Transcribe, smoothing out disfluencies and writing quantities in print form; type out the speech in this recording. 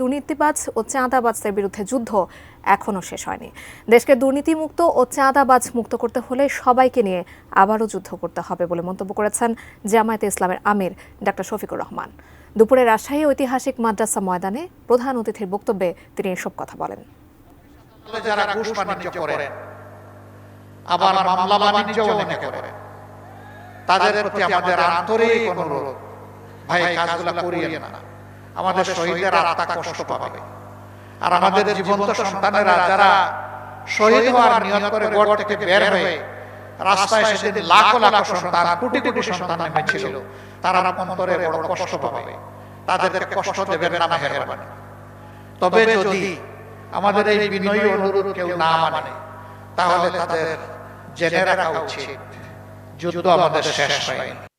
দুর্নীতিবাজ ও চাঁদাবাজদের বিরুদ্ধে যুদ্ধ এখনও শেষ হয়নি। দেশকে দুর্নীতিমুক্ত ও চাঁদাবাজ মুক্ত করতে হলে সবাইকে নিয়ে আবারও যুদ্ধ করতে হবে বলে মন্তব্য করেছেন জামায়াতে ইসলামের আমির ডক্টর শফিকুর রহমান। দুপুরে রাজশাহী ঐতিহাসিক মাদ্রাসা ময়দানে প্রধান অতিথির বক্তব্যে তিনি এসব কথা বলেন। যারা ঘুষ বাণিজ্য করেন, আবার মামলা বাণিজ্য অনেকে করেন, তাদের প্রতি আমাদের আন্তরিক অনুরোধ, ভাই কাজগুলো করিয়েন না। আমাদের শহীদের আত্মা কষ্ট পাবে। আর আমাদের জীবন্ত সন্তানেরা যারা শহীদ হওয়ার নিয়ত করে ঘর থেকে বের হয়ে রাস্তায় সেদিন লাখ লাখ সন্তান, কোটি কোটি সন্তান নেমেছিল, তারা অন্তরে বড় কষ্ট পাবে। তাদেরকে কষ্ট দেবেন না মেহেরবানি। তবে যদি আমাদের এই বিনয়ী অনুরোধ কেউ না মানে, তাহলে তাদের জেনে রাখা উচিত যুদ্ধ আমাদের শেষ হয়নি।